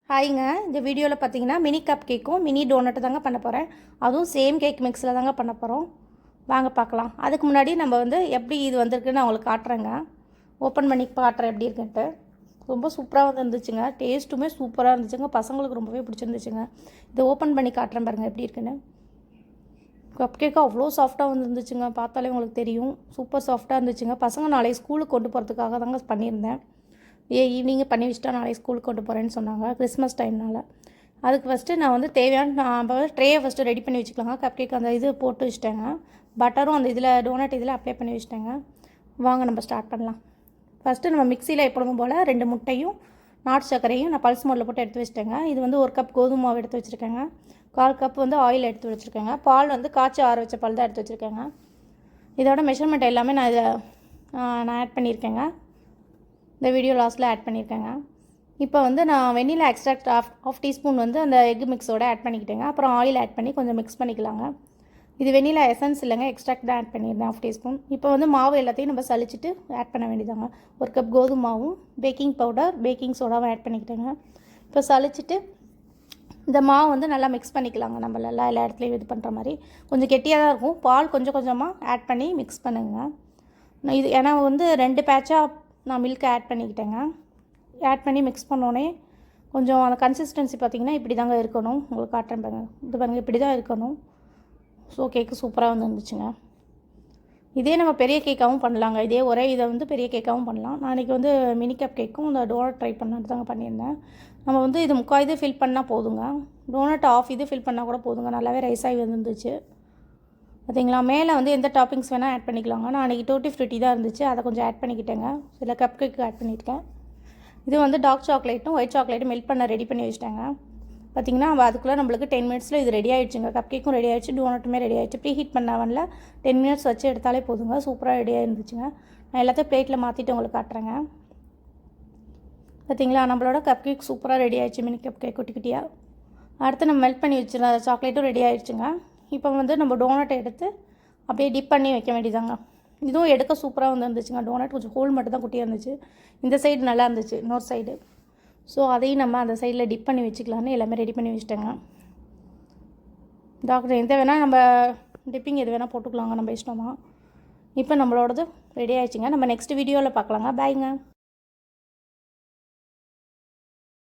ஹாய்ங்க. இந்த வீடியோவில் பார்த்தீங்கன்னா மினி கப் கேக்கும் மினி டோனட்டு தாங்க பண்ண போகிறேன். அதுவும் சேம் கேக் மிக்ஸில் தாங்க பண்ண போகிறோம். வாங்க பார்க்கலாம். அதுக்கு முன்னாடி நம்ம எப்படி இது வந்திருக்குன்னு நான் உங்களுக்கு காட்டுறேங்க. ஓப்பன் பண்ணி காட்டுறேன் எப்படி இருக்குன்ட்டு. ரொம்ப சூப்பராக இருந்துச்சுங்க. டேஸ்ட்டுமே சூப்பராக இருந்துச்சுங்க. பசங்களுக்கு ரொம்பவே பிடிச்சிருந்துச்சுங்க. இதை ஓப்பன் பண்ணி காட்டுறேன் பாருங்கள் எப்படி இருக்குன்னு. கப் கேக்கு அவ்வளோ சாஃப்டாக வந்துருந்துச்சுங்க. பார்த்தாலே உங்களுக்கு தெரியும். சூப்பர் சாஃப்டாக இருந்துச்சுங்க. பசங்க நாளைக்கு ஸ்கூலுக்கு கொண்டு போகிறதுக்காக தாங்க பண்ணியிருந்தேன். ஈவினிங்கே பண்ணி வச்சுட்டா நாளைக்கு ஸ்கூலுக்கு கொண்டு போகிறேன்னு சொன்னாங்க, கிறிஸ்மஸ் டைம்னால். அதுக்கு ஃபஸ்ட்டு நான் தேவையான ட்ரேயை ஃபஸ்ட்டு ரெடி பண்ணி வச்சுக்கலாங்க. கப் கேக் அந்த இது போட்டு வச்சுட்டேங்க. பட்டரும் அந்த இதில் டோனட் இதில் அப்ளை பண்ணி வச்சுட்டேங்க. வாங்க நம்ம ஸ்டார்ட் பண்ணலாம். ஃபஸ்ட்டு நம்ம மிக்சியில் எப்பொழுதும் போல் 2 முட்டையும் நாட்டு சர்க்கரையும் நான் பல்ஸ் மோடில் போட்டு எடுத்து வச்சுட்டேங்க. இது 1 கப் கோதுமை மாவு எடுத்து வச்சுருக்கேங்க. 1/4 கப் ஆயில் எடுத்து வச்சுருக்கேங்க. பால் காய்ச்சி ஆற வச்ச பால் தான் எடுத்து வச்சுருக்கேங்க. இதோட மெஷர்மெண்ட் எல்லாமே நான் ஆட் பண்ணியிருக்கேங்க. இந்த வீடியோ லாஸ்ட்டில் ஆட் பண்ணியிருக்கேங்க. இப்போ நான் வெண்ணிலா எக்ஸ்ட்ராக்ட் ஆஃப் டீஸ்பூன் அந்த எக் மிக்ஸோடு ஆட் பண்ணிக்கிட்டேங்க. அப்புறம் ஆயில் ஆட் பண்ணி கொஞ்சம் மிக்ஸ் பண்ணிக்கலாங்க. இது வெண்ணிலா எசன்ஸ் இல்லைங்க, எக்ஸ்ட்ராக்ட் தான் ஆட் பண்ணியிருந்தேன் 1/2 டீஸ்பூன். இப்போ மாவு எல்லாத்தையும் நம்ம சலிச்சுட்டு ஆட் பண்ண வேண்டியதாங்க. 1 கப் கோதுமை மாவும் பேக்கிங் பவுடர் பேக்கிங் சோடாவும் ஆட் பண்ணிக்கிட்டேங்க. இப்போ சலிச்சுட்டு இந்த மாவு நல்லா மிக்ஸ் பண்ணிக்கலாங்க. நம்ம எல்லா இடத்துலையும் இது பண்ணுற மாதிரி கொஞ்சம் கெட்டியாக தான் இருக்கும். பால் கொஞ்சம் கொஞ்சமாக ஆட் பண்ணி மிக்ஸ் பண்ணுங்க. இது ஏன்னா 2 பேட்சாக நான் மில்க் ஆட் பண்ணிக்கிட்டேங்க. ஆட் பண்ணி மிக்ஸ் பண்ணோன்னே கொஞ்சம் அந்த கன்சிஸ்டன்சி பார்த்திங்கன்னா இப்படி தாங்க இருக்கணும். உங்களுக்கு காட்டுறேன் பாருங்கள். இது பாருங்கள் இப்படி தான் இருக்கணும். ஸோ கேக்கு சூப்பராக வந்துருந்துச்சுங்க. இதே நம்ம பெரிய கேக்காகவும் பண்ணலாங்க. இதே ஒரே இதை பெரிய கேக்காகவும் பண்ணலாம். நான் இன்றைக்கி மினி கப் கேக்கும் இந்த டோனட் ட்ரை பண்ணாட்டு தாங்க பண்ணியிருந்தேன். நம்ம இது 3/4 இது ஃபில் பண்ணால் போதுங்க. டோனட் ஆஃப் இது ஃபில் பண்ணால் கூட போதுங்க. நல்லாவே ரைஸ் ஆகி வந்துருந்துச்சு பார்த்தீங்களா. மேலே எந்த டாப்பிங்ஸ் வேணால் ஆட் பண்ணிக்கலாங்க. நான் அன்றைக்கி டூட்டி ஃப்ரூட்டி தான் இருந்துச்சு, அதை கொஞ்சம் ஆட் பண்ணிக்கிட்டேங்க. சில கப் கேக்கு ஆட் பண்ணியிருக்கேன். இது டார்க் சாக்லேட்டும் ஒயிட் சாக்லேட்டும் மெல்ட் பண்ண ரெடி பண்ணி வச்சிட்டேங்க. பார்த்திங்கன்னா அதுக்குள்ளே நம்மளுக்கு 10 மினிட்ஸில் இது ரெடி ஆகிடுச்சுங்க. கப் கேக்கும் ரெடி ஆகிடுச்சு, டோனட்டுமே ரெடி ஆகிடுச்சு. ப்ரீ ஹீட் பண்ணவனில் 10 மினிட்ஸ் வச்சு எடுத்தாலே போதுங்க. சூப்பராக ரெடியாக இருந்துச்சுங்க. நான் எல்லாத்தையும் பிளேட்டில் மாற்றிட்டு உங்களுக்கு காட்டுறேங்க. பார்த்திங்களா நம்மளோட கப் கேக் சூப்பராக ரெடி ஆகிடுச்சு. மினி கப் கேக் குட்டி குட்டியாக. அடுத்து நம்ம மெல்ட் பண்ணி வச்சுருந்த சாக்லேட்டும் ரெடி ஆகிடுச்சுங்க. இப்போ நம்ம டோனட்டை எடுத்து அப்படியே டிப் பண்ணி வைக்க வேண்டியதாங்க. இதுவும் எடுக்க சூப்பராக வந்துருந்துச்சுங்க. டோனட் கொஞ்சம் ஹோல் மட்டும் தான் குட்டியாக இருந்துச்சு. இந்த சைடு நல்லா இருந்துச்சு, இன்னொரு சைடு. ஸோ அதையும் நம்ம அந்த சைடில் டிப் பண்ணி வச்சுக்கலான்னு எல்லாமே ரெடி பண்ணி வச்சுட்டேங்க. டாக்டர் எந்த வேணால் நம்ம டிப்பிங் எது வேணால் போட்டுக்கலாங்க நம்ம இஷ்டமாக. இப்போ நம்மளோடது ரெடி ஆகிடுச்சிங்க. நம்ம நெக்ஸ்ட் வீடியோவில் பார்க்கலாங்க. பாய்ங்க.